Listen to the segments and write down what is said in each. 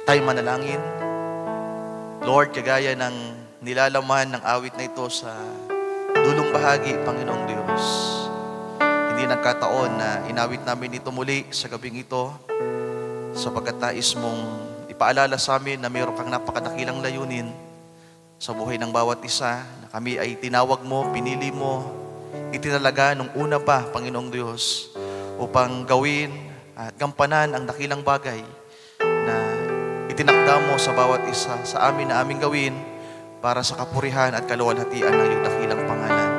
Tayo manalangin. Lord, kagaya ng nilalaman ng awit na ito sa dulong bahagi, Panginoong Diyos, hindi nagkataon na inawit namin ito muli sa gabing ito sapagkat nais mong ipaalala sa amin na mayroon kang napakadakilang layunin sa buhay ng bawat isa, na kami ay tinawag mo, pinili mo, itinalaga nung una pa, Panginoong Diyos, upang gawin at gampanan ang dakilang bagay na itinakda mo sa bawat isa sa amin na aming gawin para sa kapurihan at kaluwalhatian ng iyong dakilang pangalan.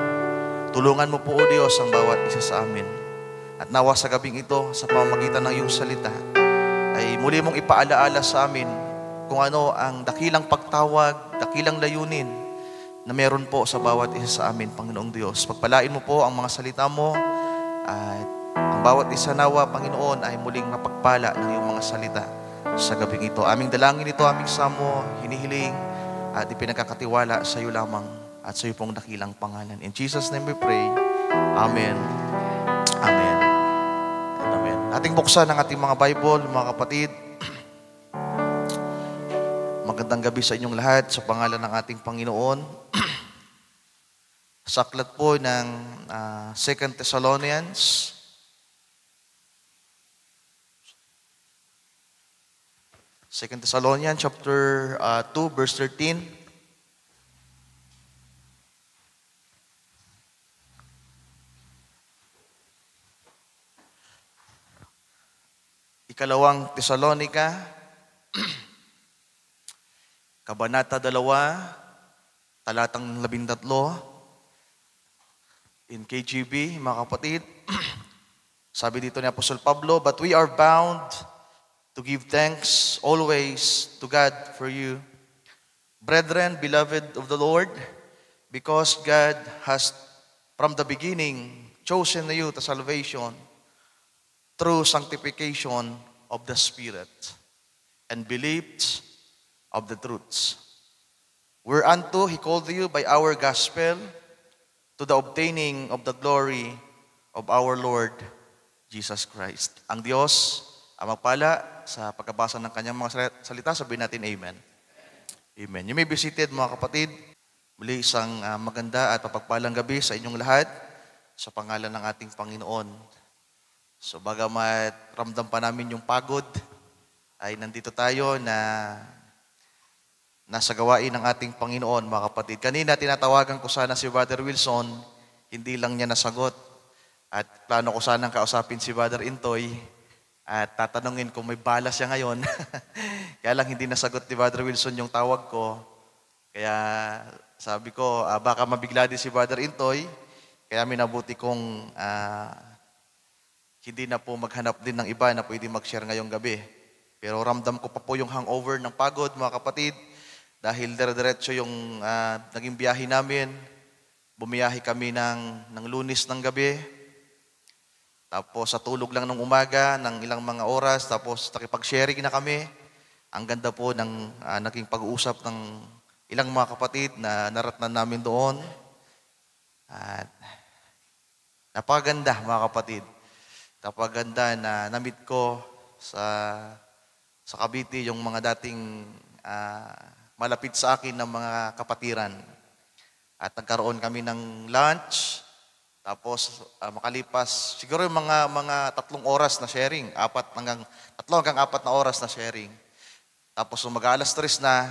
Tulungan mo po, O Diyos, ang bawat isa sa amin. At nawa sa gabing ito, sa pamamagitan ng iyong salita, ay muli mong ipaalaala sa amin kung ano ang dakilang pagtawag, dakilang layunin na meron po sa bawat isa sa amin, Panginoong Diyos. Pagpalain mo po ang mga salita mo at ang bawat isa nawa, Panginoon, ay muling mapagpala ng iyong mga salita sa gabing ito. Aming dalangin ito, aming samo, hinihiling at ipinagkakatiwala sa iyo lamang at sa iyo pong dakilang pangalan. In Jesus' name we pray. Amen. Amen. And amen. Ating buksan ang ating mga Bible, mga kapatid. Magandang gabi sa inyong lahat sa pangalan ng ating Panginoon. Sa aklat po ng 2 Thessalonians. Second Thessalonians chapter 2 verse 13. Ikalawang Tesalonika, Kabanata 2, talatang 13. In KJV, mga kapatid, sabi dito ni Apostol Pablo, "But we are bound to give thanks always to God for you, brethren, beloved of the Lord, because God has from the beginning chosen you to salvation through sanctification of the Spirit and believed of the truths. Whereunto He called you by our gospel to the obtaining of the glory of our Lord Jesus Christ." Ang Diyos ang magpala sa pagkabasa ng kanyang mga salita, sabihin natin amen. Amen. You may be seated, mga kapatid. Muli isang maganda at mapagpalang gabi sa inyong lahat sa pangalan ng ating Panginoon. So bagamat ramdam pa namin yung pagod, ay nandito tayo na nasa gawain ng ating Panginoon, mga kapatid. Kanina tinatawagan ko sana si Brother Wilson, hindi lang niya nasagot. At plano ko sanang kausapin si Brother Intoy at tatanungin kung may bala siya ngayon. Kaya lang hindi nasagot ni Brother Wilson yung tawag ko. Kaya sabi ko, baka mabigla din si Brother Intoy. Kaya minabuti kong hindi na po maghanap din ng iba na pwede mag-share ngayong gabi. Pero ramdam ko pa po yung hangover ng pagod, mga kapatid. Dahil dire-diretso yung naging biyahe namin. Bumiyahe kami ng Lunes ng gabi. Tapos sa tulog lang ng umaga, ng ilang mga oras, tapos nakipag-sharing na kami. Ang ganda po ng naging pag-uusap ng ilang mga kapatid na naratnan namin doon. At napakaganda, mga kapatid. Napakaganda na namit ko sa Cavite yung mga dating malapit sa akin ng mga kapatiran. At nagkaroon kami ng lunch. Tapos makalipas siguro yung mga 3 oras na sharing, 3 hanggang 4 na oras na sharing. Tapos mag-alas 3 na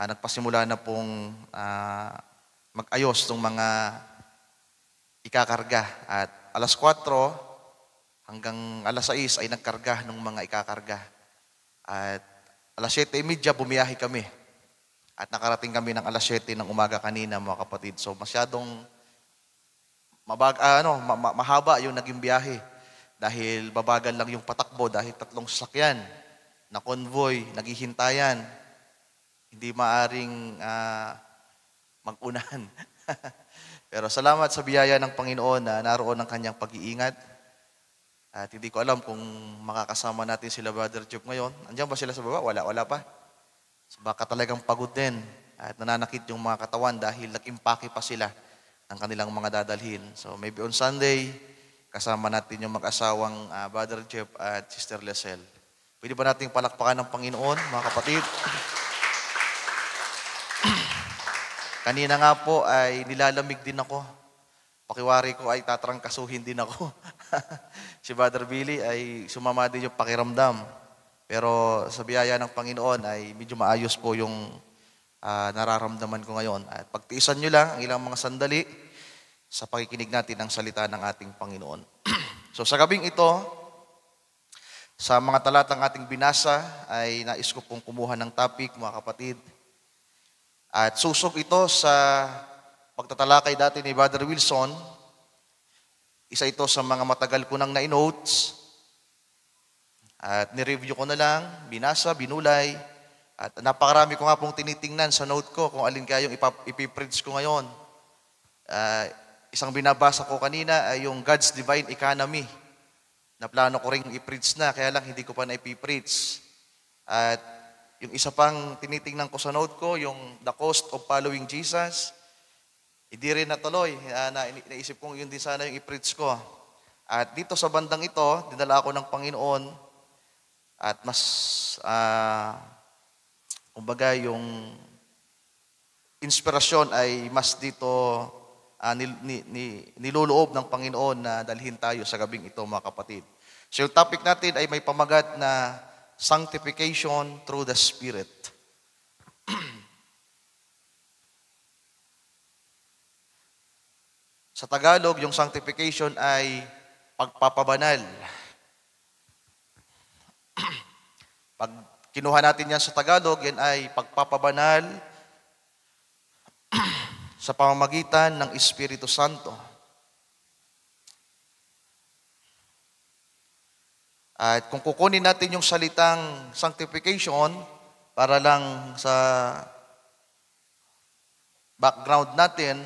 nagpasimula na pong mag-ayos ng mga ikakarga. At alas 4 hanggang alas 6 ay nagkarga ng mga ikakarga. At alas 7:30 bumiyahe kami. At nakarating kami ng alas 7 ng umaga kanina, mga kapatid. So masyadong mahaba yung naging biyahe dahil babagal lang yung patakbo dahil 3 sasakyan na convoy, naghihintayan. Hindi maaring mag-unahan. Pero salamat sa biyaya ng Panginoon na naroon ang kanyang pag-iingat. At hindi ko alam kung makakasama natin sila Brother Job ngayon. Andiyan ba sila sa baba? Wala pa. So baka talagang pagod din at nananakit yung mga katawan dahil nag-impake pa sila ng kanilang mga dadalhin. So maybe on Sunday, kasama natin yung mag-asawang Brother Jeff at Sister Lesel. Pwede ba nating palakpakan ng Panginoon, mga kapatid? Kanina nga po ay nilalamig din ako. Pakiwari ko ay tatrangkasuhin din ako. Si Brother Billy ay sumama din yung pakiramdam. Pero sa biyaya ng Panginoon ay medyo maayos po yung nararamdaman ko ngayon. At pagtiisan nyo lang ang ilang mga sandali sa pakikinig natin ng salita ng ating Panginoon. So sa gabing ito, sa mga talatang ating binasa ay nais ko pong kumuha ng topic, mga kapatid. At susok ito sa pagtatalakay dati ni Brother Wilson. Isa ito sa mga matagal ko nang na-notes. At nireview ko na lang, binasa, binulay. At napakarami ko nga pong tinitingnan sa note ko kung alin kaya yung ipipreach ko ngayon. Isang binabasa ko kanina ay yung God's Divine Economy. Na plano ko rin i-preach na, kaya lang hindi ko pa na-ipipreach. At yung isa pang tinitingnan ko sa note ko, yung The Cost of Following Jesus, hindi rin natuloy. Naisip kong yun din sana yung i-preach ko. At dito sa bandang ito, dinala ako ng Panginoon at mas, kumbaga yung inspirasyon ay mas dito niluloob ng Panginoon na dalhin tayo sa gabing ito, mga kapatid. So yung topic natin ay may pamagat na Sanctification through the Spirit. Sa Tagalog, yung sanctification ay pagpapabanal. Pag kinuha natin yan sa Tagalog, yan ay pagpapabanal sa pamamagitan ng Espiritu Santo. At kung kukunin natin yung salitang sanctification, para lang sa background natin,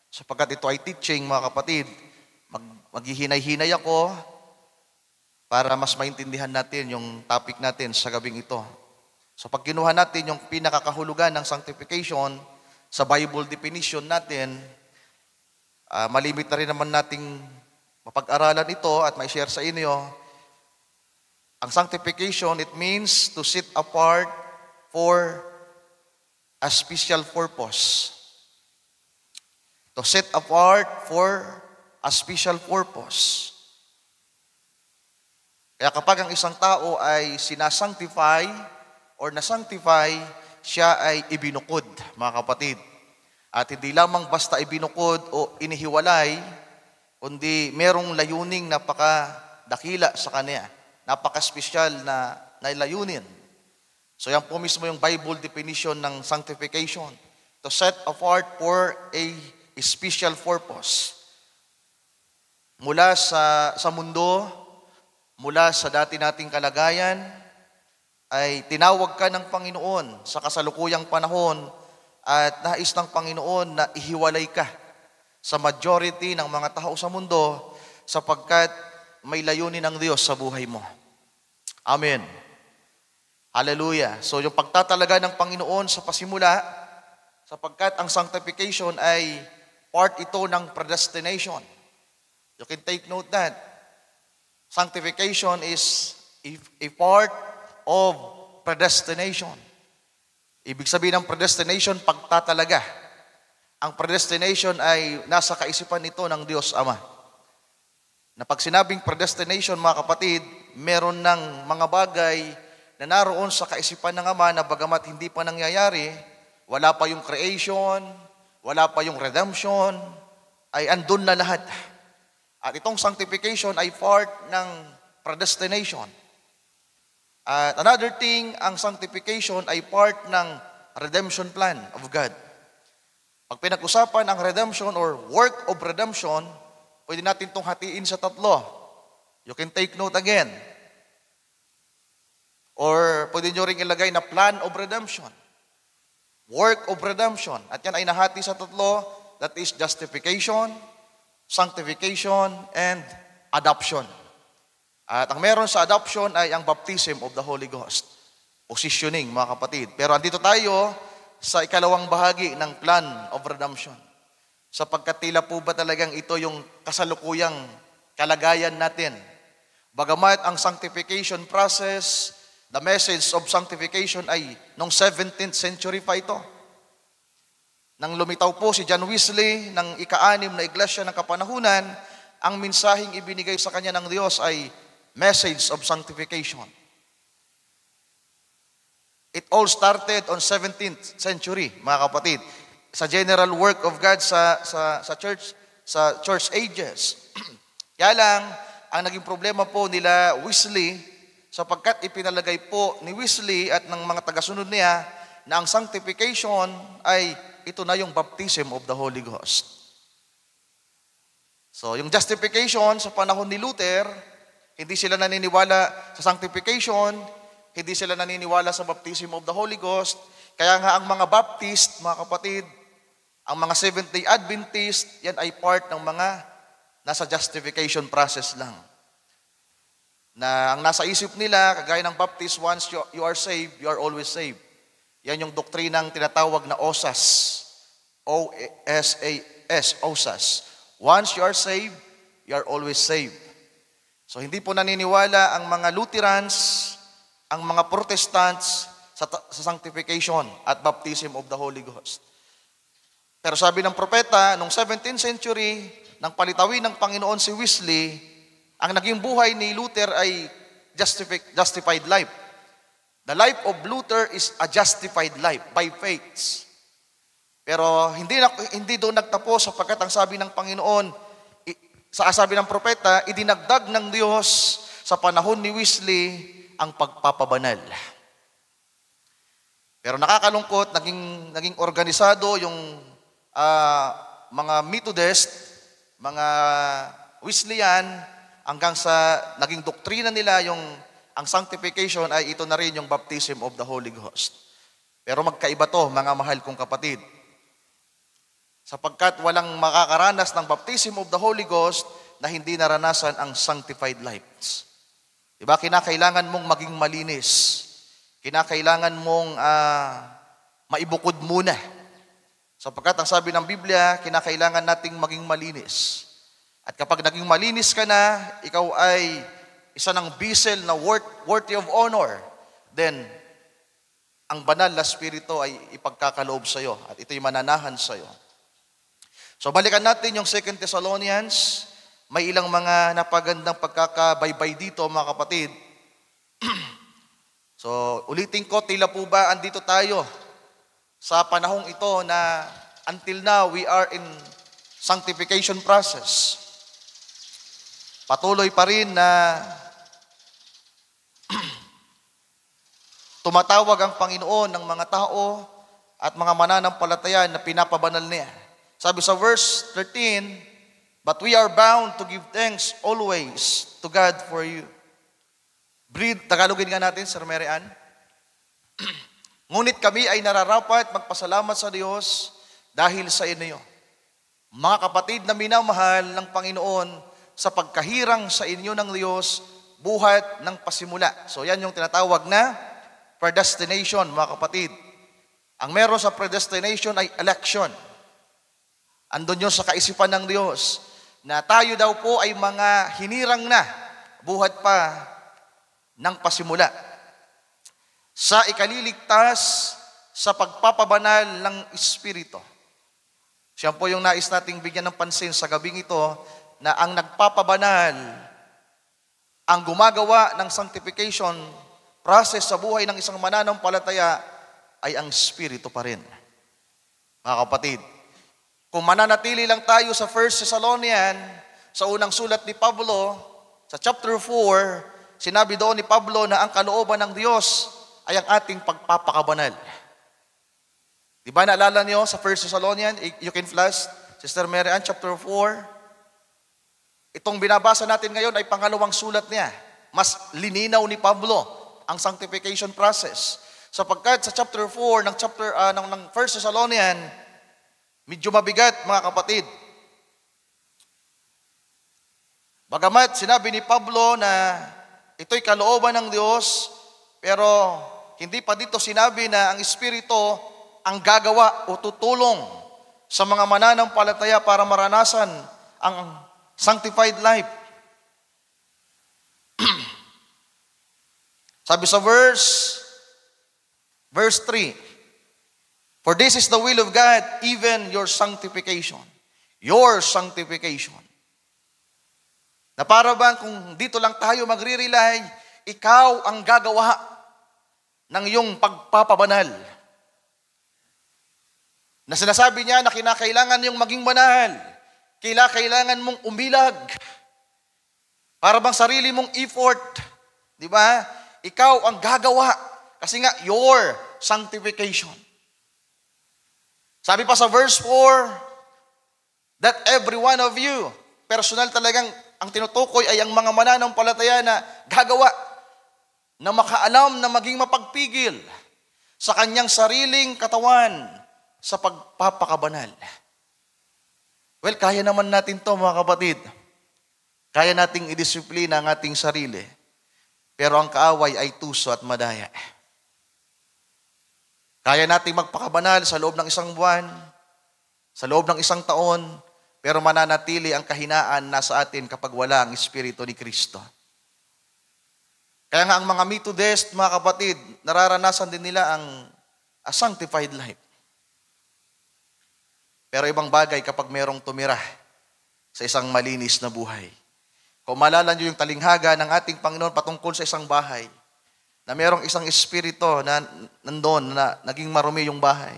sapagkat ito ay teaching, mga kapatid, maghihinay-hinay ako para mas maintindihan natin yung topic natin sa gabing ito. So pag kinuha natin yung pinakakahulugan ng sanctification, sa Bible definition natin, malimit na rin naman nating mapag-aralan ito at may share sa inyo. Ang sanctification, it means to set apart for a special purpose. To set apart for a special purpose. Kaya kapag ang isang tao ay sinasanctify or nasanctify, siya ay ibinukod, mga kapatid. At hindi lamang basta ibinukod o inihiwalay, kundi merong layuning napakadakila sa kanya. Napaka-special na layunin. So yan po mismo yung Bible definition ng sanctification. To set apart for a special purpose. Mula sa mundo, mula sa dati nating kalagayan, ay tinawag ka ng Panginoon sa kasalukuyang panahon at nais ng Panginoon na ihiwalay ka sa majority ng mga tao sa mundo sapagkat may layunin ng Diyos sa buhay mo. Amen. Hallelujah. So yung pagtatalaga ng Panginoon sa pasimula, sapagkat ang sanctification ay part ito ng predestination. You can take note that. Sanctification is a part of predestination. Ibig sabihin ng predestination, pagtatalaga. Ang predestination ay nasa kaisipan nito ng Diyos Ama. Na pag sinabing predestination, mga kapatid, meron ng mga bagay na naroon sa kaisipan ng Ama na bagamat hindi pa nangyayari, wala pa yung creation, wala pa yung redemption, ay andun na lahat. At itong sanctification ay part ng predestination. At another thing, ang sanctification ay part ng redemption plan of God. Pag pinag-usapan ang redemption or work of redemption, pwede natin itong hatiin sa tatlo. You can take note again. Or pwede nyo rin ilagay na plan of redemption. Work of redemption. At yan ay nahati sa tatlo. That is justification, sanctification, and adoption. At ang meron sa adoption ay ang baptism of the Holy Ghost. Positioning, mga kapatid. Pero andito tayo sa ikalawang bahagi ng plan of redemption. Sapagkat tila po ba talagang ito yung kasalukuyang kalagayan natin. Bagamat ang sanctification process The message of sanctification ay noong 17th century pa ito. Nang lumitaw po si John Wesley ng ika-6 na iglesia ng kapanahunan, ang mensaheng ibinigay sa kanya ng Diyos ay message of sanctification. It all started on 17th century, mga kapatid, sa general work of God sa church ages. Kaya lang, ang naging problema po nila Wesley, sapagkat ipinalagay po ni Wesley at ng mga tagasunod niya na ang sanctification ay ito na yung baptism of the Holy Ghost. So, yung justification sa panahon ni Luther, hindi sila naniniwala sa sanctification, hindi sila naniniwala sa baptism of the Holy Ghost. Kaya nga ang mga Baptist, mga kapatid, ang mga Seventh-day Adventist, yan ay part ng mga nasa justification process lang. Na ang nasa isip nila, kagaya ng Baptist, once you are saved, you are always saved. Yan yung doktrinang tinatawag na OSAS. O-S-A-S, OSAS. Once you are saved, you are always saved. So hindi po naniniwala ang mga Lutherans, ang mga Protestants sa sanctification at baptism of the Holy Ghost. Pero sabi ng propeta, noong 17th century, nang palitawin ng Panginoon si Wesley, ang naging buhay ni Luther ay justified life. The life of Luther is a justified life by faith. Pero hindi doon nagtapos sapagkat ang sabi ng Panginoon, sabi ng propeta, idinagdag ng Diyos sa panahon ni Wesley ang pagpapabanal. Pero nakakalungkot, naging organisado yung mga Methodist, mga Wesleyan, hanggang sa naging doktrina nila yung ang sanctification ay ito na rin yung baptism of the Holy Ghost. Pero magkaiba to, mga mahal kong kapatid. Sapagkat walang makakaranas ng baptism of the Holy Ghost na hindi naranasan ang sanctified lives. Diba? Kinakailangan mong maging malinis. Kinakailangan mong maibukod muna. Sapagkat ang sabi ng Biblia, kinakailangan nating maging malinis. At kapag naging malinis ka na, ikaw ay isa ng vessel na worthy of honor, then ang banal na spirito ay ipagkakaloob sa iyo at ito'y mananahan sa iyo. So balikan natin yung 2 Thessalonians. May ilang mga napagandang pagkakabaybay dito, mga kapatid. So ulitin ko, tila po ba andito tayo sa panahong ito na until now we are in sanctification process. Patuloy pa rin na tumatawag ang Panginoon ng mga tao at mga mananampalataya na pinapabanal niya. Sabi sa verse 13, but we are bound to give thanks always to God for you. Tagalogin nga natin, Sir Mary Ann. Ngunit kami ay nararapat magpasalamat sa Diyos dahil sa inyo. Mga kapatid na minamahal ng Panginoon, sa pagkahirang sa inyo ng Diyos, buhat ng pasimula. So yan yung tinatawag na predestination, mga kapatid. Ang meron sa predestination ay election. Andun yun sa kaisipan ng Diyos, na tayo daw po ay mga hinirang na, buhat pa ng pasimula. Sa ikaliligtas, sa pagpapabanal ng Espiritu. Siya po yung nais nating bigyan ng pansin sa gabing ito, na ang nagpapabanal, ang gumagawa ng sanctification process sa buhay ng isang mananampalataya ay ang Espiritu pa rin. Mga kapatid, kung mananatili lang tayo sa 1 Thessalonian, sa unang sulat ni Pablo, sa chapter 4, sinabi doon ni Pablo na ang kalooban ng Diyos ay ang ating pagpapakabanal. Di ba naalala niyo sa 1 Thessalonian, you can flash, Sister Mary Ann, chapter 4, itong binabasa natin ngayon ay pangalawang sulat niya. Mas lininaw ni Pablo ang sanctification process. Sapagkat sa chapter 4 ng 1 Thessalonian, medyo mabigat, mga kapatid. Bagamat sinabi ni Pablo na ito'y kalooban ng Diyos, pero hindi pa dito sinabi na ang Espiritu ang gagawa o tutulong sa mga mananampalataya para maranasan ang sanctified life. Sabi sa verse 3, for this is the will of God, even your sanctification. Your sanctification. Na para bang kung dito lang tayo magre-rely, ikaw ang gagawa ng iyong pagpapabanal. Na sinasabi niya na kinakailangan yung maging banal. Kailangan mong umilag. Para bang sarili mong effort. Di ba? Ikaw ang gagawa. Kasi nga, your sanctification. Sabi pa sa verse 4, that every one of you, personal talagang ang tinutukoy ay ang mga mananampalataya na gagawa na makaalam na maging mapagpigil sa kanyang sariling katawan sa pagpapakabanal. Well, kaya naman natin to mga kapatid. Kaya nating idisiplina ang ating sarili. Pero ang kaaway ay tuso at madaya. Kaya nating magpakabanal sa loob ng 1 buwan, sa loob ng 1 taon, pero mananatili ang kahinaan nasa atin kapag wala ang Espiritu ni Kristo. Kaya nga ang mga Methodist, mga kapatid, nararanasan din nila ang a sanctified life. Pero ibang bagay kapag merong tumira sa isang malinis na buhay. Kung maalala nyo yung talinghaga ng ating Panginoon patungkol sa isang bahay, na merong isang espiritu na nandun, na naging marumi yung bahay.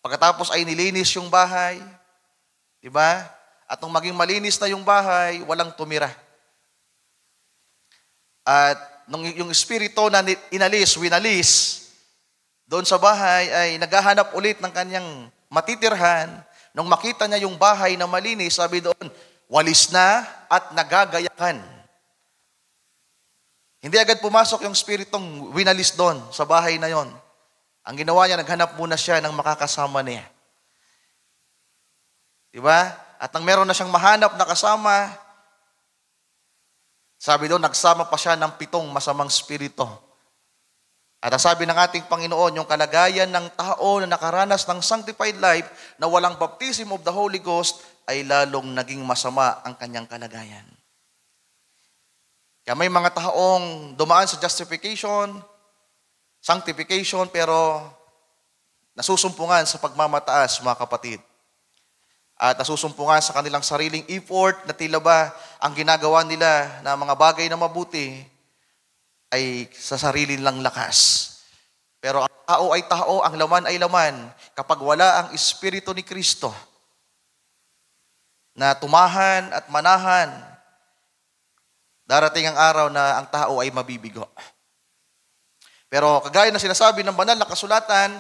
Pagkatapos ay nilinis yung bahay, di ba? At nung maging malinis na yung bahay, walang tumira. At nung yung espiritu na winalis, doon sa bahay ay naghahanap ulit ng kanyang matitirhan. Nung makita niya yung bahay na malinis, sabi doon, walis na at nagagayakan. Hindi agad pumasok yung spiritong winalis doon sa bahay na yon. Ang ginawa niya, naghanap muna siya ng makakasama niya. Diba? At nang meron na siyang mahanap na kasama, sabi doon, nagsama pa siya ng 7 masamang spirito. At ang sabi ng ating Panginoon, yung kalagayan ng tao na nakaranas ng sanctified life na walang baptism of the Holy Ghost ay lalong naging masama ang kanyang kalagayan. Kaya may mga taong dumaan sa justification, sanctification, pero nasusumpungan sa pagmamataas, mga kapatid. At nasusumpungan sa kanilang sariling effort na tila ba ang ginagawa nila na mga bagay na mabuti ay sa sarili lang lakas. Pero ang tao ay tao, ang laman ay laman. Kapag wala ang Espiritu ni Kristo na tumahan at manahan, darating ang araw na ang tao ay mabibigo. Pero kagaya na sinasabi ng banal na kasulatan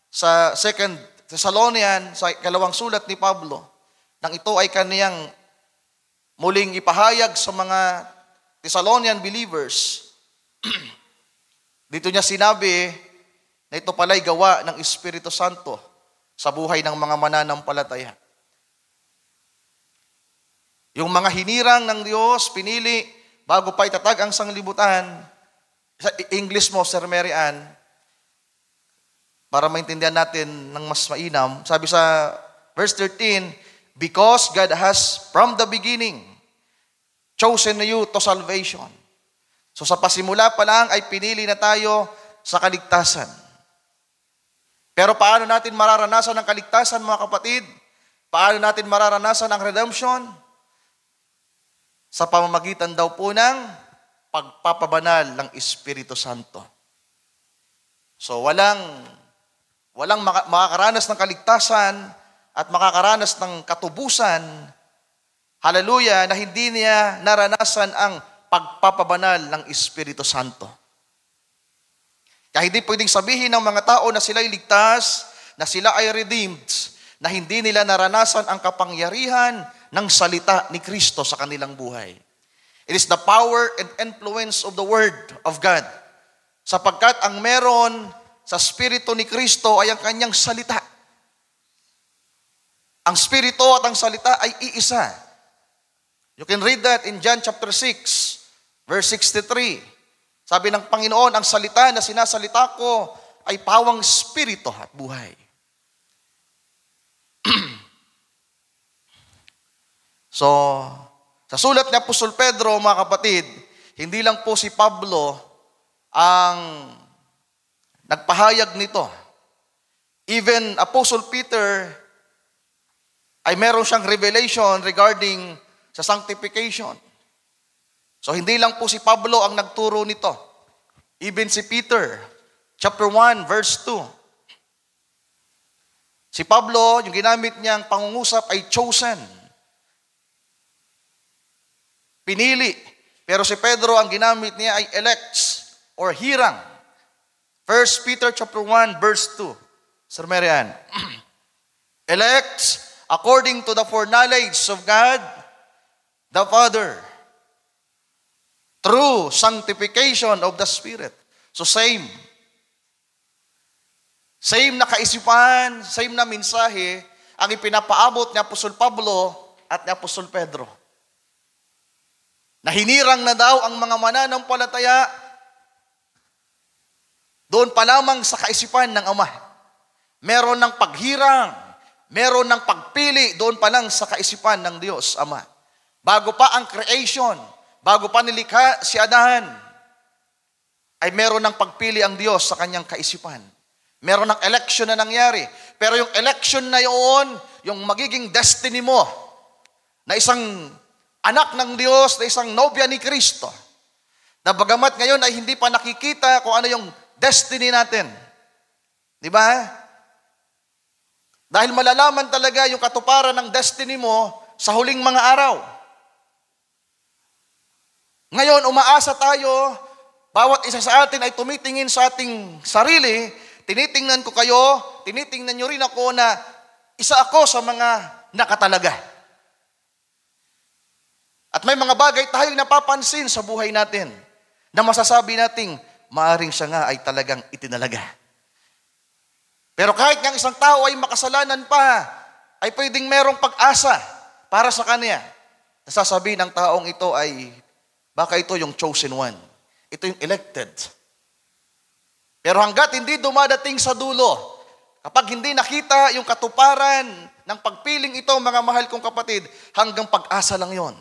sa 2 Thessalonian, sa 2 sulat ni Pablo, nang ito ay kaniyang muling ipahayag sa mga Thessalonian believers, dito niya sinabi na ito pala'y gawa ng Espiritu Santo sa buhay ng mga mananampalataya. Yung mga hinirang ng Diyos, pinili, bago pa itatag ang sanglibutan, sa English mo, Sir Mary Ann, para maintindihan natin ng mas mainam, sabi sa verse 13, because God has from the beginning chosen you to salvation. So sa pasimula pa lang ay pinili na tayo sa kaligtasan. Pero paano natin mararanasan ang kaligtasan, mga kapatid? Paano natin mararanasan ang redemption? Sa pamamagitan daw po ng pagpapabanal ng Espiritu Santo. So walang makakaranas ng kaligtasan at makakaranas ng katubusan, hallelujah, na hindi niya naranasan ang pagpapabanal ng Espiritu Santo. Kaya hindi pwedeng sabihin ng mga tao na sila'y ligtas, na sila ay redeemed, na hindi nila naranasan ang kapangyarihan ng salita ni Kristo sa kanilang buhay. It is the power and influence of the Word of God. Sapagkat ang meron sa Espiritu ni Kristo ay ang kanyang salita. Ang Espiritu at ang salita ay iisa. You can read that in John chapter 6, verse 63. Sabi ng Panginoon, ang salita na sinasalita ko ay pawang Espiritu at buhay. So, sa sulat ni Apostol Pedro, mga kapatid, hindi lang po si Pablo ang nagpahayag nito. Even Apostle Peter ay meron siyang revelation regarding sa sanctification. So hindi lang po si Pablo ang nagturo nito. Even si Peter, chapter 1, verse 2. Si Pablo, yung ginamit niyang pangungusap ay chosen. Pinili. Pero si Pedro, ang ginamit niya ay elects or hirang. 1 Peter chapter 1, verse 2. Sir Marian. Elects according to the foreknowledge of God, the Father, through sanctification of the Spirit. So same. Same na kaisipan, same na mensahe ang ipinapaabot ni Apostol Pablo at ni Apostol Pedro. Nahinirang na daw ang mga mananampalataya doon pa lamang sa kaisipan ng Ama. Meron ng paghirang, meron ng pagpili doon pa lang sa kaisipan ng Diyos Ama. Bago pa ang creation, bago pa nilikha si Adan, ay meron ng pagpili ang Diyos sa kanyang kaisipan. Meron ng election na nangyari. Pero yung election na yun, yung magiging destiny mo, na isang anak ng Diyos, na isang nobya ni Kristo, na bagamat ngayon ay hindi pa nakikita kung ano yung destiny natin. Di ba? Dahil malalaman talaga yung katuparan ng destiny mo sa huling mga araw. Ngayon, umaasa tayo, bawat isa sa atin ay tumitingin sa ating sarili, tinitingnan ko kayo, tinitingnan nyo rin ako na isa ako sa mga nakatalaga. At may mga bagay tayong napapansin sa buhay natin na masasabi nating maaring siya nga ay talagang itinalaga. Pero kahit ng isang tao ay makasalanan pa, ay pwedeng merong pag-asa para sa kanya. Nasasabi ng taong ito ay baka ito yung chosen one. Ito yung elected. Pero hanggat hindi dumadating sa dulo, kapag hindi nakita yung katuparan ng pagpiling ito, mga mahal kong kapatid, hanggang pag-asa lang yon.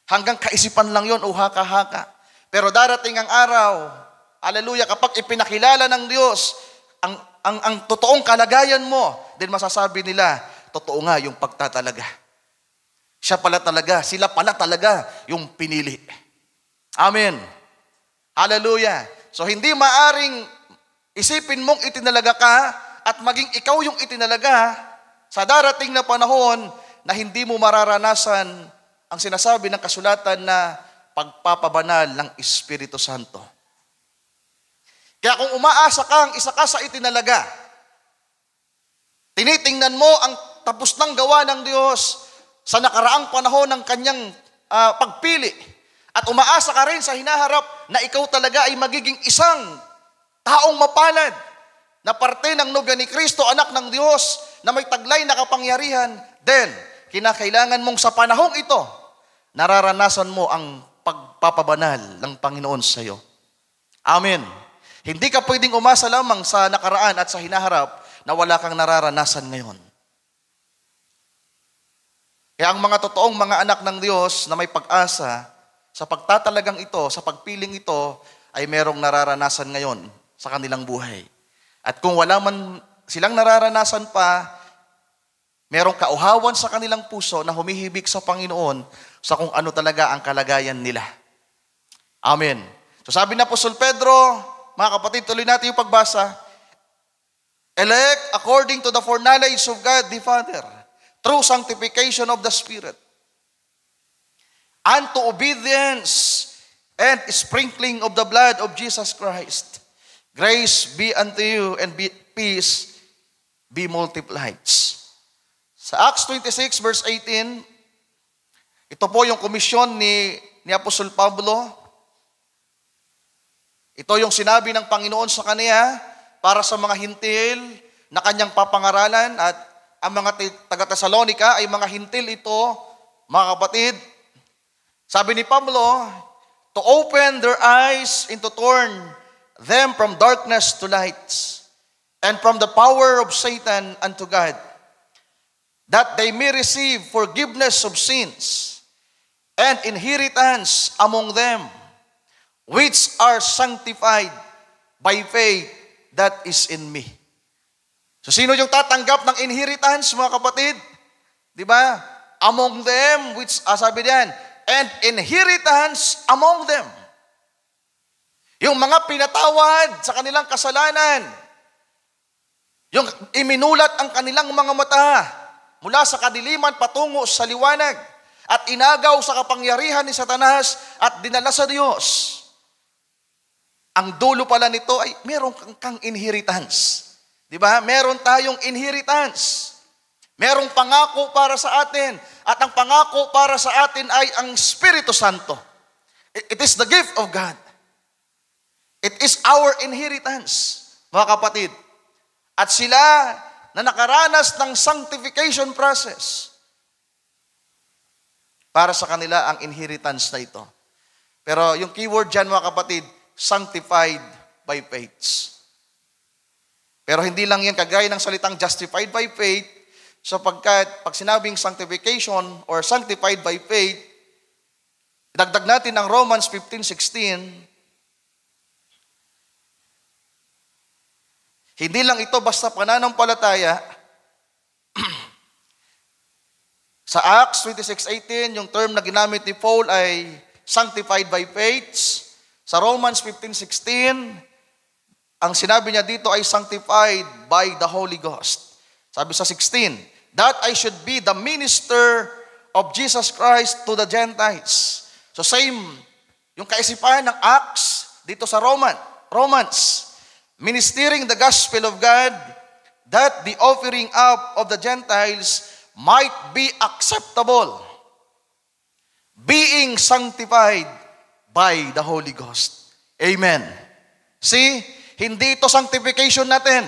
Hanggang kaisipan lang yon o haka-haka. Pero darating ang araw, hallelujah, kapag ipinakilala ng Diyos ang totoong kalagayan mo, then masasabi nila, totoo nga yung pagtatalaga. Siya pala talaga, sila pala talaga yung pinili. Amen. Hallelujah. So hindi maaring isipin mong itinalaga ka at maging ikaw yung itinalaga sa darating na panahon na hindi mo mararanasan ang sinasabi ng kasulatan na pagpapabanal ng Espiritu Santo. Kaya kung umaasa kang isa ka sa itinalaga, tinitingnan mo ang tapos ng gawa ng Diyos sa nakaraang panahon ng kanyang pagpili, at umaasa ka rin sa hinaharap na ikaw talaga ay magiging isang taong mapalad na parte ng nobya ni Kristo, anak ng Diyos, na may taglay na kapangyarihan, then, kinakailangan mong sa panahong ito, nararanasan mo ang pagpapabanal ng Panginoon sa iyo. Amen. Hindi ka pwedeng umasa lamang sa nakaraan at sa hinaharap na wala kang nararanasan ngayon. Kaya ang mga totoong mga anak ng Diyos na may pag-asa, sa pagtatalagang ito, sa pagpiling ito, ay merong nararanasan ngayon sa kanilang buhay. At kung wala man silang nararanasan pa, merong kauhawan sa kanilang puso na humihibik sa Panginoon sa kung ano talaga ang kalagayan nila. Amen. So sabi na Apostol Pedro, mga kapatid, tuloy natin yung pagbasa. Elect according to the foreknowledge of God the Father, through sanctification of the Spirit, unto obedience and sprinkling of the blood of Jesus Christ. Grace be unto you and peace be multiplied. Sa Acts 26 verse 18, ito po yung komisyon ni Apostol Pablo. Ito yung sinabi ng Panginoon sa kanya para sa mga hintil na kanyang papangaralan, at ang mga taga-Tesalonica ay mga hintil ito, mga kapatid. Sabi ni Pablo, to open their eyes and to turn them from darkness to light, and from the power of Satan unto God, that they may receive forgiveness of sins and inheritance among them which are sanctified by faith that is in me. So sino yung tatanggap ng inheritance, mga kapatid? Di ba? Among them, which, sabi diyan, and inheritance among them. Yung mga pinatawad sa kanilang kasalanan, yung iminulat ang kanilang mga mata mula sa kadiliman patungo sa liwanag at inagaw sa kapangyarihan ni Satanas at dinala sa Diyos. Ang dulo pala nito ay meron kang inheritance. Di ba? Meron tayong inheritance. Merong pangako para sa atin. At ang pangako para sa atin ay ang Espiritu Santo. It is the gift of God. It is our inheritance, mga kapatid. At sila na nakaranas ng sanctification process, para sa kanila ang inheritance na ito. Pero yung keyword dyan, mga kapatid, sanctified by faith. Pero hindi lang yan kagaya ng salitang justified by faith, sapagkat pag sinabing sanctification or sanctified by faith, dagdag natin ang Romans 15:16, hindi lang ito basta pananampalataya. Sa Acts 26:18, yung term na ginamit ni Paul ay sanctified by faith. Sa Romans 15:16, ang sinabi niya dito ay sanctified by the Holy Ghost. Sabi sa 16, that I should be the minister of Jesus Christ to the Gentiles. So same, yung kaisipan ng Acts dito sa Romans, ministering the gospel of God, that the offering up of the Gentiles might be acceptable, being sanctified by the Holy Ghost. Amen. See, hindi ito sanctification natin.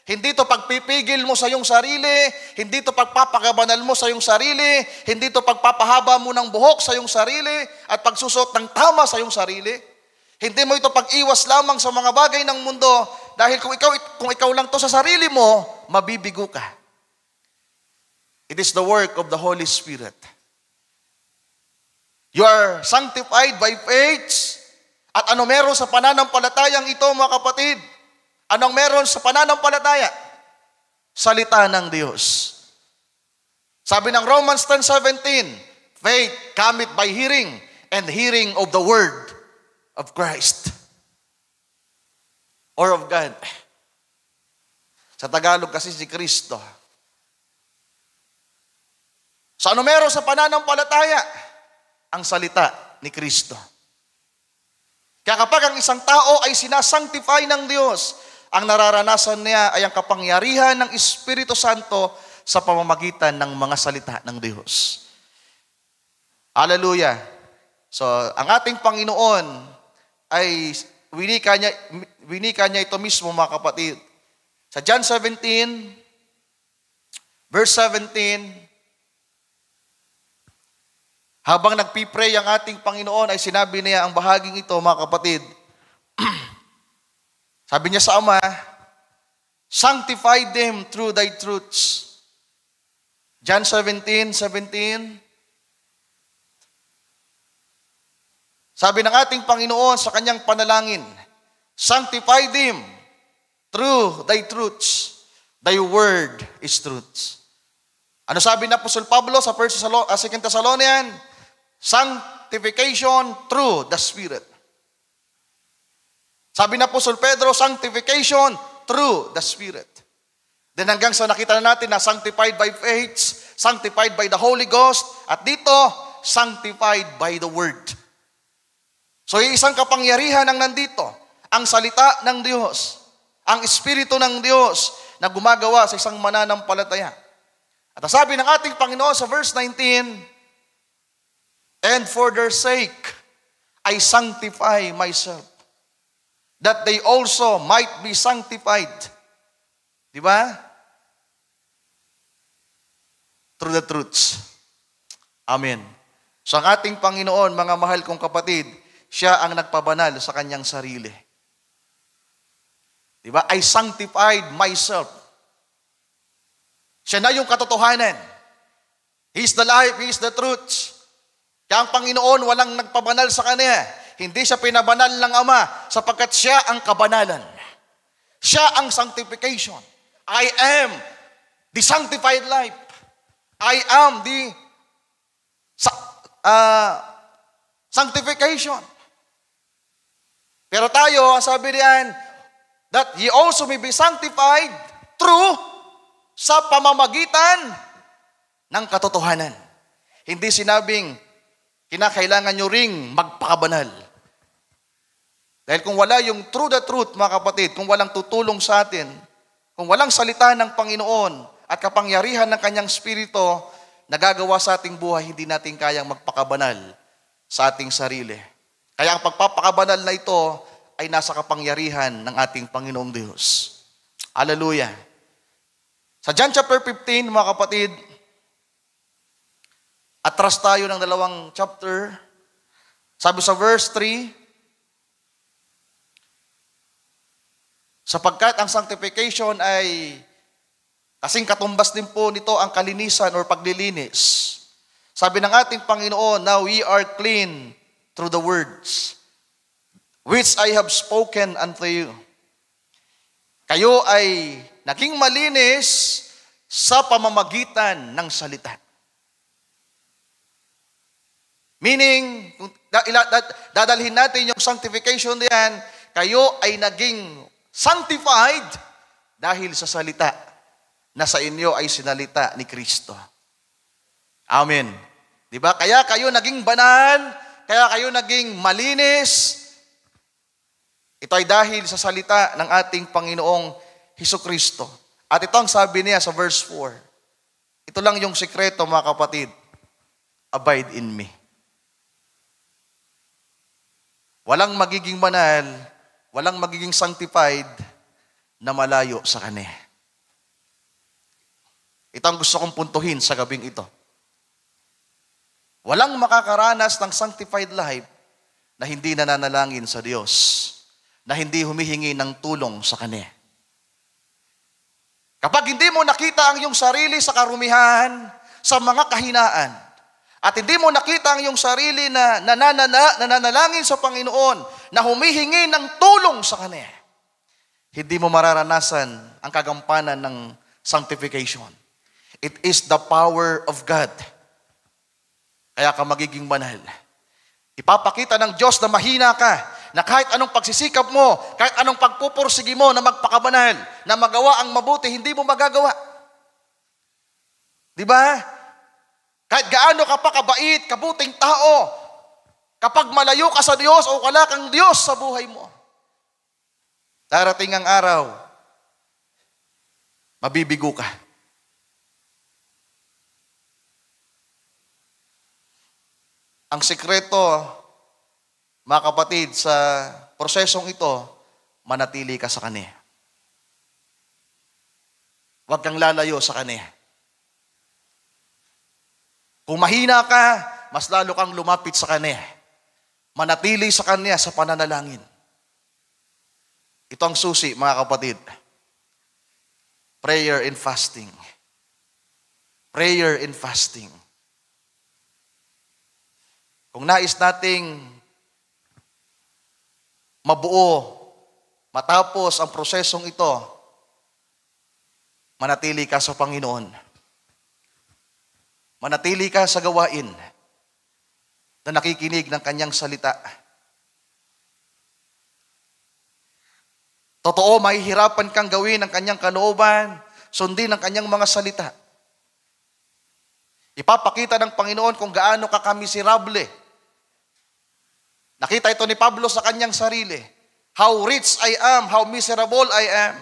Hindi ito pagpipigil mo sa iyong sarili, hindi ito pagpapakabanal mo sa iyong sarili, hindi ito pagpapahaba mo ng buhok sa iyong sarili at pagsusot ng tama sa iyong sarili. Hindi mo ito pag-iwas lamang sa mga bagay ng mundo dahil kung ikaw lang to sa sarili mo, mabibigo ka. It is the work of the Holy Spirit. You are sanctified by faith. At ano meron sa pananampalatayang ito, mga kapatid? Anong meron sa pananampalataya? Salita ng Diyos. Sabi ng Romans 10:17, faith cometh by hearing, and hearing of the word of Christ. Or of God. Sa Tagalog kasi si Kristo. So ano meron sa pananampalataya? Ang salita ni Kristo. Kaya kapag ang isang tao ay sinasanctify ng Diyos, ang nararanasan niya ay ang kapangyarihan ng Espiritu Santo sa pamamagitan ng mga salita ng Diyos. Hallelujah. So, ang ating Panginoon ay winika niya ito mismo, mga kapatid. Sa John 17, verse 17, habang nagpipray ang ating Panginoon, ay sinabi niya ang bahaging ito, mga kapatid. Sabi niya sa Ama, sanctify them through thy truths. John 17:17. Sabi ng ating Panginoon sa kanyang panalangin, sanctify them through thy truths. Thy word is truth. Ano sabi ng Apostol Pablo sa 2 Thessalonians? Sanctification through the Spirit. Sabi ng Apostol Pedro, sanctification through the Spirit. Then hanggang sa nakita na natin na sanctified by faith, sanctified by the Holy Ghost, at dito, sanctified by the Word. So isang kapangyarihan ang nandito, ang salita ng Diyos, ang Espiritu ng Diyos na gumagawa sa isang mananampalataya. At sabi ng ating Panginoon sa verse 19, and for their sake, I sanctify myself, that they also might be sanctified. Di ba? Through the truths. Amen. So ang ating Panginoon, mga mahal kong kapatid, siya ang nagpabanal sa kanyang sarili. Di ba? I sanctified myself. Siya na yung katotohanan. He is the life, He is the truth. Kaya ang Panginoon walang nagpabanal sa Kanya. Hindi siya pinabanal ng Ama sapagkat siya ang kabanalan. Siya ang sanctification. I am the sanctified life. I am the sanctification. Pero tayo, ang sabi diyan, that ye also may be sanctified through sa pamamagitan ng katotohanan. Hindi sinabing, kinakailangan nyo ring magpakabanal. Dahil kung wala yung true the truth, mga kapatid, kung walang tutulong sa atin, kung walang salita ng Panginoon at kapangyarihan ng Kanyang Espiritu, nagagawa sa ating buhay, hindi natin kayang magpakabanal sa ating sarili. Kaya ang pagpapakabanal na ito ay nasa kapangyarihan ng ating Panginoong Diyos. Hallelujah. Sa John chapter 15, mga kapatid, atras tayo ng 2 chapter. Sabi sa verse 3, sapagkat ang sanctification ay kasing katumbas din po nito ang kalinisan or paglilinis. Sabi ng ating Panginoon, now we are clean through the words which I have spoken unto you. Kayo ay naging malinis sa pamamagitan ng salita. Meaning, dadalhin natin yung sanctification diyan, kayo ay naging sanctified dahil sa salita na sa inyo ay sinalita ni Kristo. Amen. Diba? Kaya kayo naging banal, kaya kayo naging malinis. Ito ay dahil sa salita ng ating Panginoong Hesukristo. At ito ang sabi niya sa verse 4. Ito lang yung sikreto, mga kapatid. Abide in me. Walang magiging banal, walang magiging sanctified na malayo sa Kanya. Ito ang gusto kong puntuhin sa gabing ito. Walang makakaranas ng sanctified life na hindi nananalangin sa Diyos, na hindi humihingi ng tulong sa Kanya. Kapag hindi mo nakita ang iyong sarili sa karumihan, sa mga kahinaan, at hindi mo nakita ang iyong sarili na nananalangin sa Panginoon, na humihingi ng tulong sa Kanya, hindi mo mararanasan ang kagampanan ng sanctification. It is the power of God. Kaya ka magiging banal. Ipapakita ng Diyos na mahina ka, na kahit anong pagsisikap mo, kahit anong pagpupursigi mo na magpakabanal, na magawa ang mabuti, hindi mo magagawa. Di ba? Kahit gaano ka pa kabait, kabuting tao, kapag malayo ka sa Diyos o wala kang Diyos sa buhay mo, darating ang araw, mabibigo ka. Ang sikreto, mga kapatid, sa prosesong ito, manatili ka sa Kanya. Huwag kang lalayo sa Kanya. Kung mahina ka, mas lalo kang lumapit sa Kanya. Manatili sa Kanya sa pananalangin. Ito ang susi, mga kapatid. Prayer and fasting. Prayer and fasting. Kung nais nating mabuo, matapos ang prosesong ito, manatili ka sa Panginoon. Manatili ka sa gawain na nakikinig ng Kanyang salita. Totoo, mahihirapan kang gawin ang Kanyang kalooban, sundin ang Kanyang mga salita. Ipapakita ng Panginoon kung gaano ka kamiserable. Nakita ito ni Pablo sa kanyang sarili. How rich I am, how miserable I am.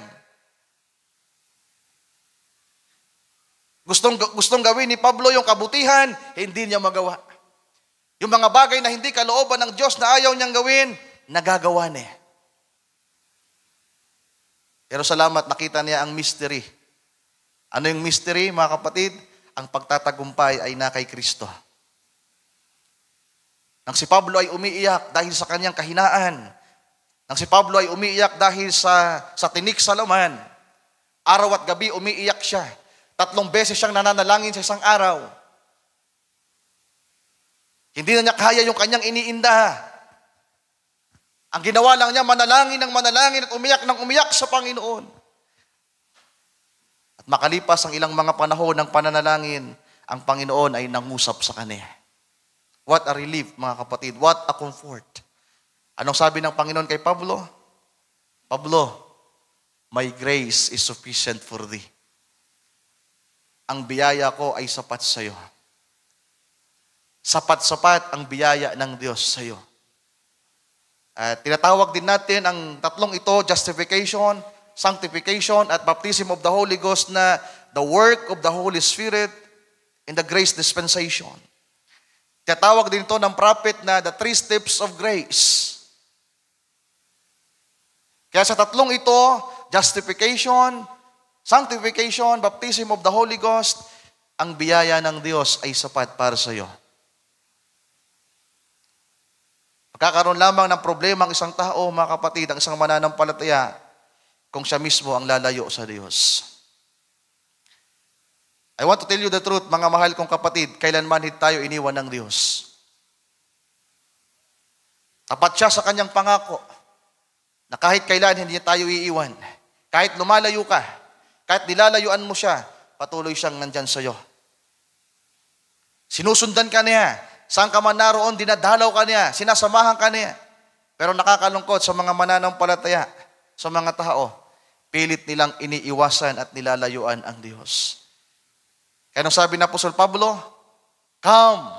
Gustong gawin ni Pablo yung kabutihan, hindi niya magawa. Yung mga bagay na hindi kalooban ng Diyos na ayaw niyang gawin, nagagawa niya. Pero salamat, nakita niya ang mystery. Ano yung mystery, mga kapatid? Ang pagtatagumpay ay na kay Kristo. Nang si Pablo ay umiiyak dahil sa kanyang kahinaan. Nang si Pablo ay umiiyak dahil sa tinik sa laman. Araw at gabi umiiyak siya. 3 beses siyang nananalangin sa isang araw. Hindi na niya kaya yung kanyang iniinda. Ang ginawa lang niya, manalangin ng manalangin at umiyak ng umiyak sa Panginoon. At makalipas ang ilang mga panahon ng pananalangin, ang Panginoon ay nangusap sa kanya. What a relief, mga kapatid. What a comfort. Anong sabi ng Panginoon kay Pablo? Pablo, my grace is sufficient for thee. Ang biyaya ko ay sapat sa iyo. Sapat-sapat ang biyaya ng Diyos sa iyo. At tinatawag din natin ang tatlong ito, justification, sanctification, at baptism of the Holy Ghost na the work of the Holy Spirit in the grace dispensation. Tinatawag din ito ng prophet na the 3 steps of grace. Kaya sa tatlong ito, justification, sanctification, baptism of the Holy Ghost, ang biyaya ng Diyos ay sapat para sa iyo. Magkakaroon lamang ng problema ang isang tao, mga kapatid, ang isang mananampalataya, kung siya mismo ang lalayo sa Diyos. I want to tell you the truth, mga mahal kong kapatid, kailanman hindi tayo iniwan ng Diyos. Tapat siya sa kanyang pangako, na kahit kailan hindi niya tayo iiwan. Kahit lumalayo ka, kahit nilalayuan mo siya, patuloy siyang nandyan sa iyo. Sinusundan ka niya. Saan ka man naroon, dinadalaw ka niya, sinasamahan ka niya. Pero nakakalungkot sa mga mananampalataya, sa mga tao, pilit nilang iniiwasan at nilalayuan ang Diyos. Kaya nung sabi na Apostol Pablo, come.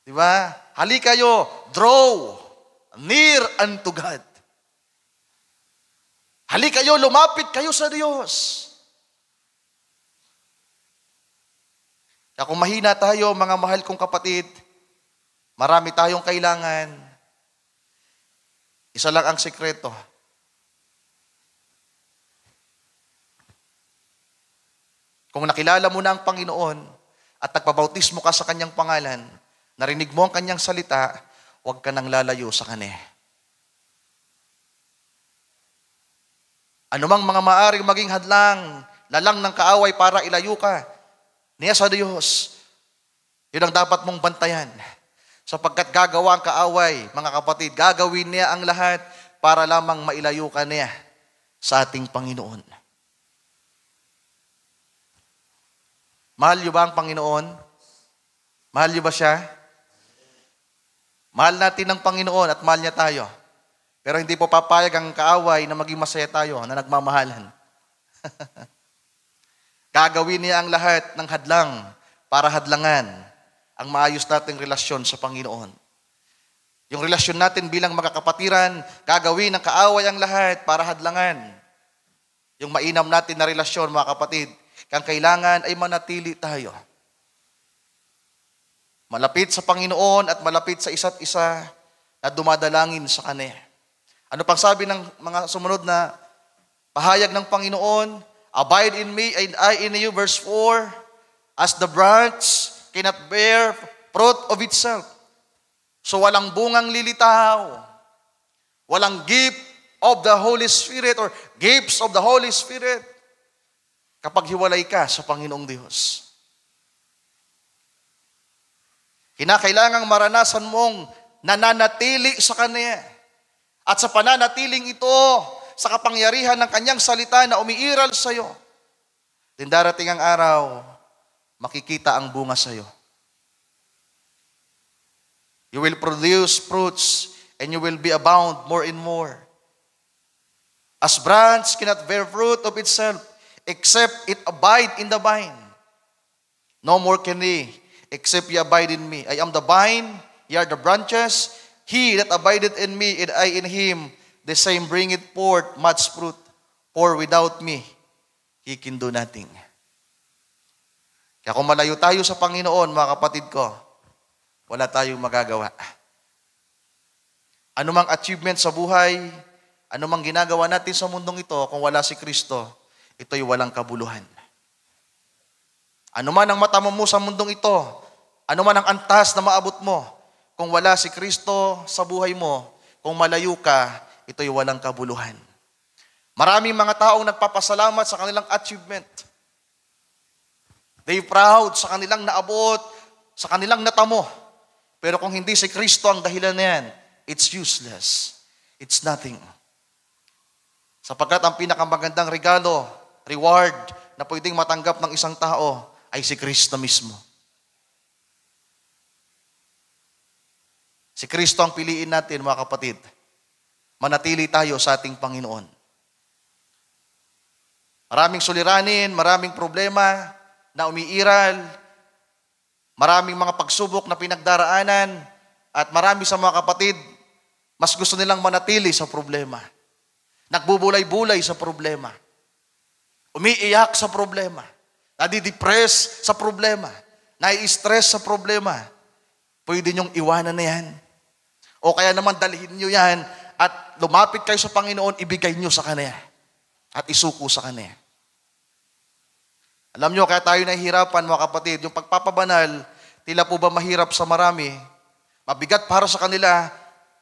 Diba? Halika kayo, draw near unto God. Halika kayo, lumapit kayo sa Diyos. Kaya kung mahina tayo, mga mahal kong kapatid, marami tayong kailangan. Isa lang ang sekreto. Kung nakilala mo na ang Panginoon at nagpabautismo ka sa Kanyang pangalan, narinig mo ang Kanyang salita, huwag ka nang lalayo sa Kanya. Anumang mga maaring maging hadlang, lalang ng kaaway para ilayo ka niya sa Diyos, yun ang dapat mong bantayan. Sapagkat gagawa ang kaaway, mga kapatid, gagawin niya ang lahat para lamang mailayo ka niya sa ating Panginoon. Mahal niyo ba ang Panginoon? Mahal niyo ba siya? Mahal natin ang Panginoon at mahal niya tayo. Pero hindi po papayag ang kaaway na maging masaya tayo, na nagmamahalan. Gagawin niya ang lahat ng hadlang para hadlangan ang maayos nating relasyon sa Panginoon. Yung relasyon natin bilang magkakapatiran, gagawin ng kaaway ang lahat para hadlangan. Yung mainam natin na relasyon, mga kapatid, kang kailangan ay manatili tayo. Malapit sa Panginoon at malapit sa isa't isa na dumadalangin sa Kanya. Ano pang sabi ng mga sumunod na pahayag ng Panginoon? Abide in me and I in you, verse 4, as the branch cannot bear fruit of itself. So walang bungang lilitaw, walang gift of the Holy Spirit or gifts of the Holy Spirit kapag hiwalay ka sa Panginoong Diyos. Kinakailangang maranasan mong nananatili sa Kanya. At sa pananatiling ito, sa kapangyarihan ng Kanyang salita na umiiral sa iyo, din darating ang araw, makikita ang bunga sa iyo. You will produce fruits and you will be abound more and more. As branch cannot bear fruit of itself, except it abide in the vine. No more can ye, except ye abide in me. I am the vine, ye are the branches. He that abideth in me, and I in him, the same bringeth forth much fruit. For without me, he can do nothing. Kaya kung malayo tayo sa Panginoon, mga kapatid ko, wala tayong magagawa. Anumang achievement sa buhay, anumang ginagawa natin sa mundong ito, kung wala si Kristo, ito'y walang kabuluhan. Anuman ang mata mo sa mundong ito, anuman ang antas na maabot mo, kung wala si Kristo sa buhay mo, kung malayo ka, ito'y walang kabuluhan. Maraming mga taong nagpapasalamat sa kanilang achievement. They proud sa kanilang naabot, sa kanilang natamo. Pero kung hindi si Kristo ang dahilan na yan, it's useless. It's nothing. Sapagkat ang pinakamagandang regalo, reward na pwedeng matanggap ng isang tao ay si Kristo mismo. Si Kristo ang piliin natin, mga kapatid. Manatili tayo sa ating Panginoon. Maraming suliranin, maraming problema na umiiral, maraming mga pagsubok na pinagdaraanan, at marami sa mga kapatid, mas gusto nilang manatili sa problema. Nagbubulay-bulay sa problema. Umiiyak sa problema. Nadidepress sa problema. Nai-stress sa problema. Pwede niyong iwanan na yan. O kaya naman dalhin niyo yan at lumapit kayo sa Panginoon, ibigay niyo sa Kanya. At isuko sa Kanya. Alam niyo, kaya tayo nahihirapan, mga kapatid, yung pagpapabanal, tila po ba mahirap sa marami? Mabigat para sa kanila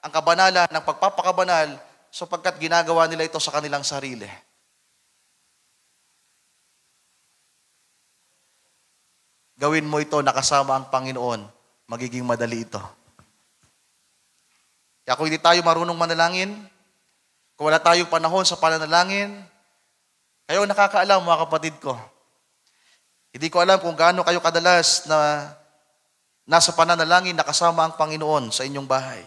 ang kabanalan ng pagpapakabanal sapagkat ginagawa nila ito sa kanilang sarili. Gawin mo ito nakasama ang Panginoon, magiging madali ito. Kaya kung hindi tayo marunong manalangin, kung wala tayong panahon sa pananalangin, kayo nakakaalam, mga kapatid ko. Hindi ko alam kung gaano kayo kadalas na nasa pananalangin nakasama ang Panginoon sa inyong bahay.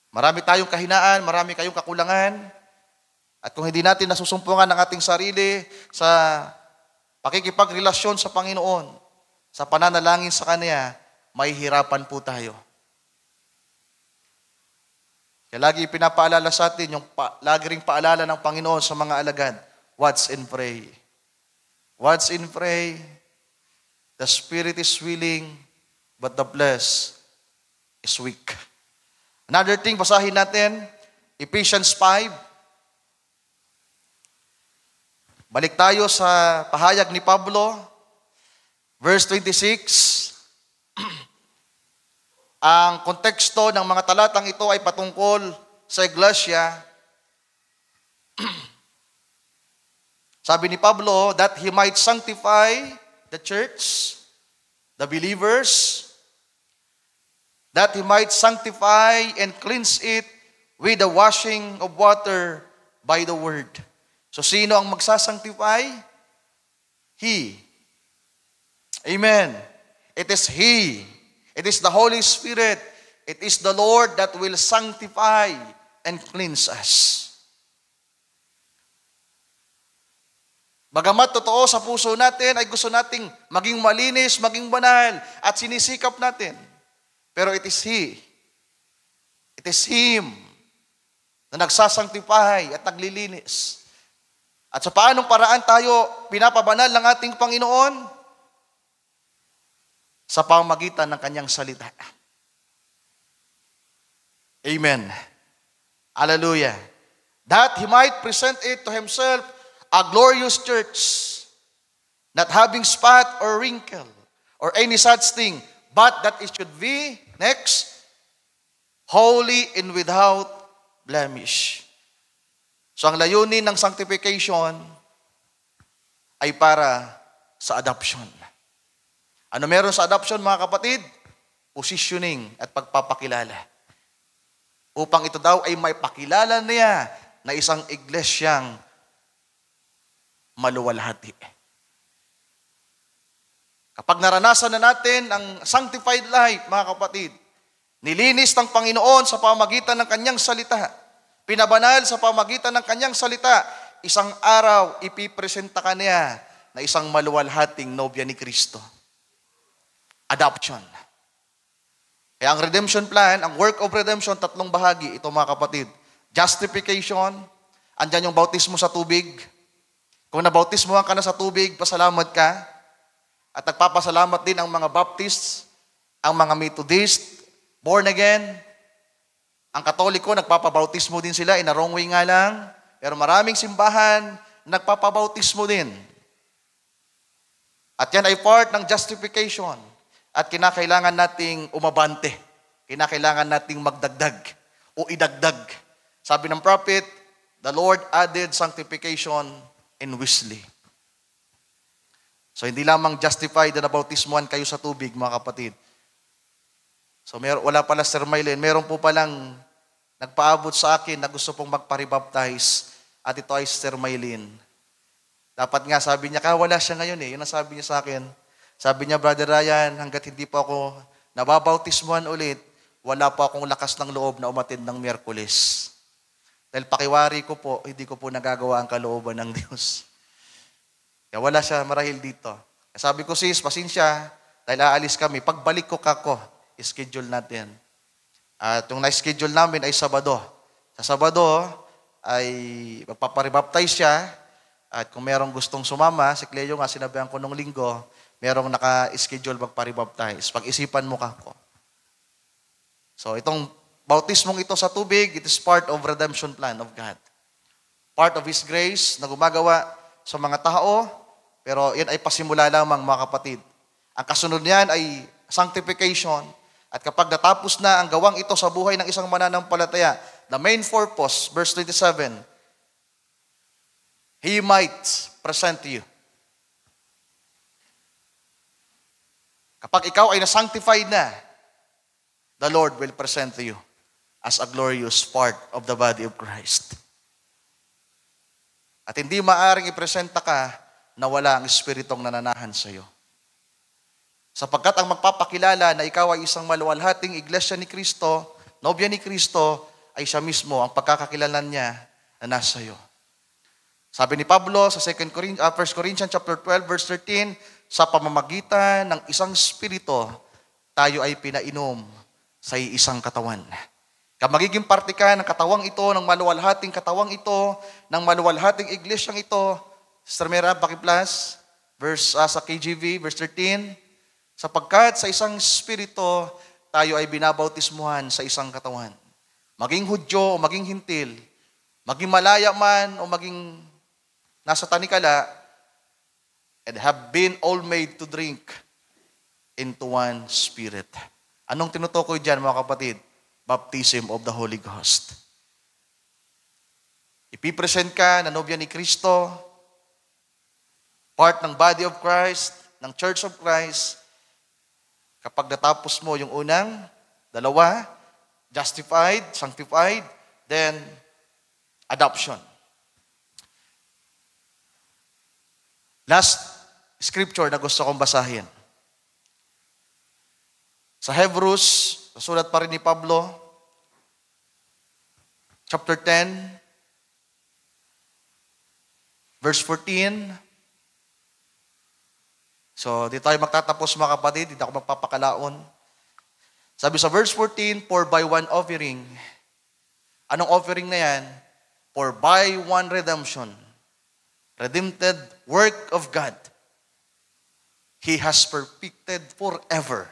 Marami tayong kahinaan, marami kayong kakulangan, at kung hindi natin nasusumpungan ang ating sarili sa pakikipagrelasyon sa Panginoon, sa pananalangin sa Kanya, may hirapan po tayo. Kaya lagi pinapaalala sa atin, lagi ring paalala ng Panginoon sa mga alagad, watch and pray. Watch and pray. The spirit is willing, but the flesh is weak. Another thing, basahin natin, Ephesians 5. Balik tayo sa pahayag ni Pablo, verse 26. Ang konteksto ng mga talatang ito ay patungkol sa iglesia. Sabi ni Pablo, that he might sanctify the church, the believers, that he might sanctify and cleanse it with the washing of water by the word. So sino ang magsasanctify? He. Amen. It is He. It is the Holy Spirit. It is the Lord that will sanctify and cleanse us. Bagamat totoo sa puso natin ay gusto nating maging malinis, maging banal, at sinisikap natin. Pero it is He. It is Him na nagsasanctify at naglilinis. At sa paanong paraan tayo pinapabanal ng ating Panginoon? Sa pamamagitan ng Kanyang salita. Amen. Hallelujah. That He might present it to Himself a glorious church, not having spot or wrinkle or any such thing, but that it should be, next, holy and without blemish. So ang layunin ng sanctification ay para sa adoption. Ano meron sa adoption, mga kapatid? Positioning at pagpapakilala. Upang ito daw ay may pakilala niya na isang iglesyang maluwalhati. Kapag naranasan na natin ang sanctified life, mga kapatid, nilinis ng Panginoon sa pamagitan ng Kanyang salita, pinabanal sa pamagitan ng Kanyang salita, isang araw ipipresenta ka niya na isang maluwalhating nobya ni Kristo. Adoption. Kaya ang redemption plan, ang work of redemption, tatlong bahagi. Ito, mga kapatid. Justification. Andyan yung bautismo sa tubig. Kung nabautismohan ka na sa tubig, pasalamat ka. At nagpapasalamat din ang mga Baptists, ang mga Methodist, born again. Ang Katoliko, nagpapabautismo din sila. In a wrong way nga lang. Pero maraming simbahan, nagpapabautismo din. At yan ay part ng justification. At kinakailangan nating umabante. Kinakailangan nating magdagdag o idagdag. Sabi ng prophet, the Lord added sanctification in wisely. So hindi lamang justified na nabautismuhan kayo sa tubig, mga kapatid. So wala pala Sir Mylene. Meron po palang nagpaabot sa akin na gusto pong magpa-rebaptize at ito ay Sir Mylene. Dapat nga, sabi niya, wala siya ngayon eh. Yun ang sabi niya sa akin. Sabi niya, Brother Ryan, hanggat hindi po ako nababautismuhan ulit, wala po akong lakas ng loob na umatid ng Miyerkules. Dahil pakiwari ko po, hindi ko po nagagawa ang kalooban ng Diyos. Kaya wala siya marahil dito. Sabi ko, sis, pasensya, dahil aalis kami. Pagbalik ko kako, schedule natin. At yung na-schedule namin ay Sabado. Sa Sabado ay magpaparebaptize siya. At kung merong gustong sumama, si Cleo nga, sinabihan ko nung linggo, merong naka-schedule magpa-rebaptize. Pag-isipan mo kako. So itong bautismong ito sa tubig, it is part of redemption plan of God. Part of His grace na gumagawa sa mga tao, pero yan ay pasimula lamang mga kapatid. Ang kasunod niyan ay sanctification. At kapag natapos na ang gawang ito sa buhay ng isang mananampalataya, the main purpose, verse 27, He might present to you. Kapag ikaw ay na-sanctified na, the Lord will present to you as a glorious part of the body of Christ. At hindi maaaring ipresenta ka na wala ang Espiritong nananahan sa iyo. Sapagkat ang magpapakilala na ikaw ay isang maluwalhating iglesia ni Kristo, nobya ni Kristo, ay siya mismo ang pagkakakilalan niya na nasa iyo. Sabi ni Pablo sa 1 Corinthians chapter 12 verse 13, sa pamamagitan ng isang Espiritu, tayo ay pinainom sa isang katawan. Kaya magiging parte ka ng katawang ito, ng maluwalhating katawang ito, ng maluwalhating iglesyang ito. Sister Mera, pakiplas, sa KJV, verse 13, sapagkat sa isang Espiritu, tayo ay binabautismuhan sa isang katawan. Maging Hudyo o maging Hintil, maging malaya man o maging nasa tanikala, and have been all made to drink into one Spirit. Anong tinutukoy dyan mga kapatid? Baptism of the Holy Ghost. Ipipresent ka na nobya ni Kristo, part ng body of Christ, ng Church of Christ. Kapag natapos mo yung unang, dalawa, justified, sanctified, then adoption. Last scripture na gusto kong basahin. Sa Hebrews, sulat pa rin ni Pablo, chapter 10, verse 14. So, di tayo magtatapos mga kapatid, hindi ako magpapakalaon. Sabi sa verse 14, for by one offering. Anong offering na yan? For by one redemption, redeemed work of God, He has perfected forever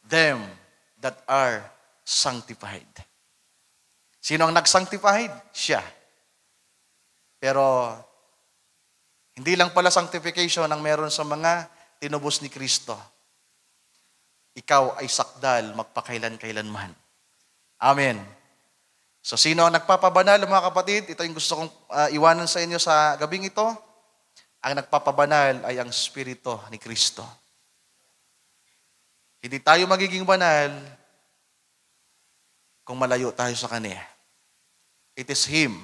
them that are sanctified. Sino ang nag-sanctified? Siya. Pero, hindi lang pala sanctification ang meron sa mga tinubos ni Kristo. Ikaw ay sakdal magpakailan-kailanman. Amen. So, sino ang nagpapabanal, mga kapatid? Ito yung gusto kong iwanan sa inyo sa gabing ito. Ang nagpapabanal ay ang Espiritu ni Kristo. Hindi tayo magiging banal kung malayo tayo sa Kanya. It is Him.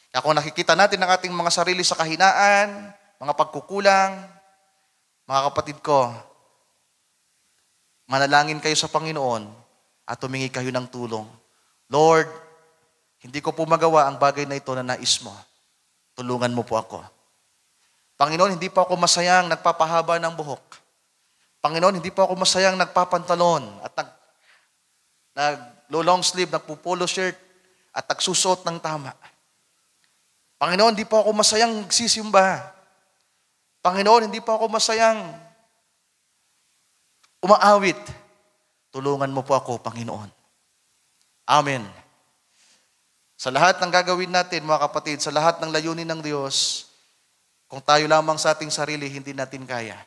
Kaya kung nakikita natin ang ating mga sarili sa kahinaan, mga pagkukulang, mga kapatid ko, manalangin kayo sa Panginoon at humingi kayo ng tulong. Lord, hindi ko po magawa ang bagay na ito na nais mo. Tulungan mo po ako. Panginoon, hindi po ako masayang nagpapahaba ng buhok. Panginoon, hindi po ako masayang nagpapantalon at nag-long sleeve, nagpo-polo shirt at nagsusuot ng tama. Panginoon, hindi po ako masayang nagsisimba. Panginoon, hindi po ako masayang umaawit. Tulungan mo po ako, Panginoon. Amen. Sa lahat ng gagawin natin, mga kapatid, sa lahat ng layunin ng Diyos, kung tayo lamang sa ating sarili, hindi natin kaya.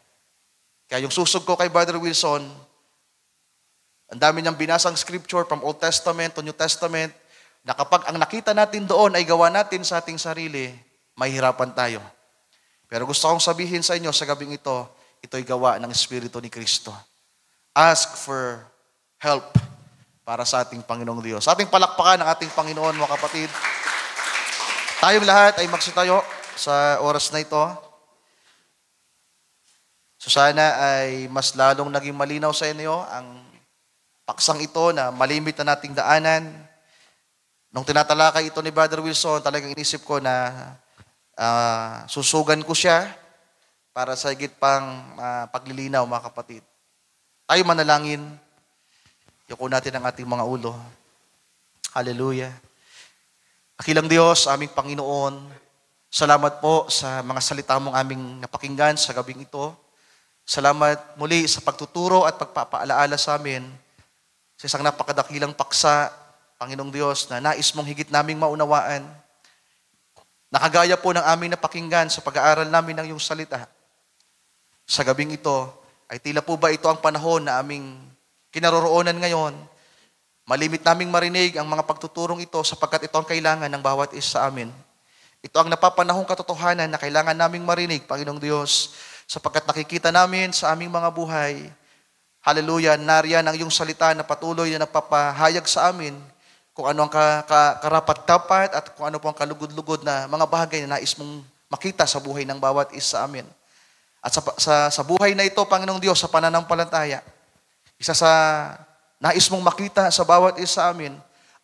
Kaya yung susog ko kay Brother Wilson, ang dami niyang binasang scripture from Old Testament to New Testament, na kapag ang nakita natin doon ay gawa natin sa ating sarili, mahihirapan tayo. Pero gusto kong sabihin sa inyo sa gabing ito, ito'y gawa ng Espiritu ni Kristo. ask for help para sa ating Panginoong Diyos. Sa ating palakpakan ng ating Panginoon, mga kapatid. Tayong lahat ay magsitayo sa oras na ito. So sana ay mas lalong naging malinaw sa inyo ang paksang ito na malimit na nating daanan. Nung tinatalakay ito ni Brother Wilson, talagang inisip ko na susugan ko siya para sa higit pang paglilinaw, mga kapatid. Tayo manalangin. Yuko natin ang ating mga ulo. Hallelujah. Dakilang Diyos, aming Panginoon, salamat po sa mga salita mong aming napakinggan sa gabing ito. Salamat muli sa pagtuturo at pagpapaalaala sa amin sa isang napakadakilang paksa, Panginoong Diyos, na nais mong higit naming maunawaan. Nakagaya po ng aming napakinggan sa pag-aaral namin ng iyong salita. Sa gabing ito, ay tila po ba ito ang panahon na aming kinaroroonan ngayon? Malimit naming marinig ang mga pagtuturong ito sapagkat ito ang kailangan ng bawat isa sa amin. Ito ang napapanahong katotohanan na kailangan naming marinig, Panginoong Diyos, sapagkat nakikita namin sa aming mga buhay, hallelujah, nariyan ang iyong salita na patuloy na nagpapahayag sa amin kung ano ang karapat-dapat at kung ano po ang kalugod-lugod na mga bagay na nais mong makita sa buhay ng bawat isa sa amin. At sa buhay na ito, Panginoong Diyos, sa pananampalataya, isa sa nais mong makita sa bawat isa sa amin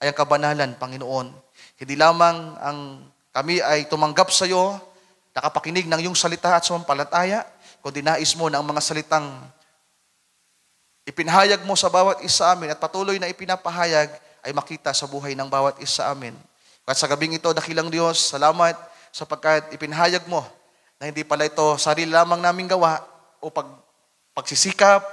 ay ang kabanalan, Panginoon. Hindi lamang kami ay tumanggap sa iyo, nakapakinig ng iyong salita at sumampalataya, kundi nais mo na ang mga salitang ipinahayag mo sa bawat isa sa amin at patuloy na ipinapahayag ay makita sa buhay ng bawat isa sa amin. At sa gabing ito, dakilang Diyos, salamat sapagkat ipinahayag mo na hindi pala ito sarili lamang naming gawa o pagsisikap,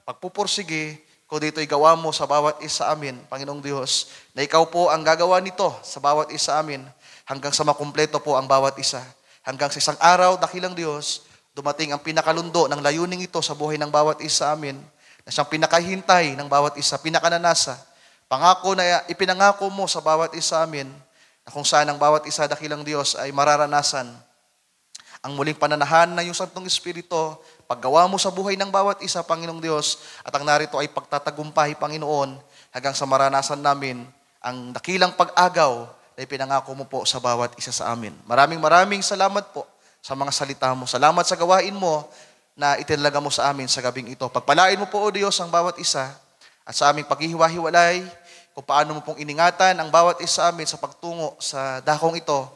pagpupursige, kundi ito'y gawa mo sa bawat isa sa amin, Panginoong Diyos, na ikaw po ang gagawa nito sa bawat isa sa amin hanggang sa makumpleto po ang bawat isa. Hanggang sa isang araw, dakilang Diyos, dumating ang pinakalundo ng layuning ito sa buhay ng bawat isa sa amin, na siyang pinakahintay ng bawat isa, pinakananasa. Pangako na ipinangako mo sa bawat isa sa amin, na kung saan ang bawat isa, dakilang Diyos, ay mararanasan ang muling pananahan ng iyong Santong Espiritu, paggawa mo sa buhay ng bawat isa, Panginoong Diyos, at ang narito ay pagtatagumpay, Panginoon, hanggang sa maranasan namin ang dakilang pag-agaw na ipinangako mo po sa bawat isa sa amin. Maraming salamat po sa mga salita mo. Salamat sa gawain mo na itinalaga mo sa amin sa gabing ito. Pagpalain mo po, O Diyos, ang bawat isa at sa aming paghihiwa-hiwalay, kung paano mo pong iningatan ang bawat isa sa amin sa pagtungo sa dakong ito,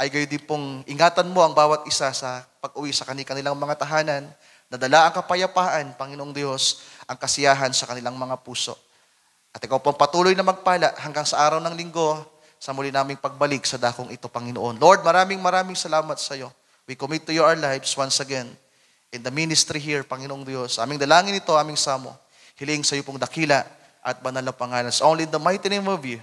ay gayon din pong ingatan mo ang bawat isa sa pag-uwi sa kanilang mga tahanan, na dala ang kapayapaan, Panginoong Diyos, ang kasiyahan sa kanilang mga puso. At ikaw pong patuloy na magpala hanggang sa araw ng linggo, sa muli naming pagbalik sa dakong ito, Panginoon. Lord, maraming salamat sa iyo. We commit to you our lives once again in the ministry here, Panginoong Diyos. Aming dalangin ito, aming samo. Hiling sa iyo pong dakila at banal na pangalan. Only in the mighty name of you,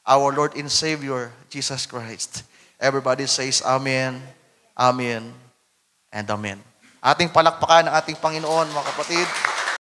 our Lord and Savior, Jesus Christ. Everybody says Amen, Amen, and Amen. Ating palakpakan ng ating Panginoon, mga kapatid.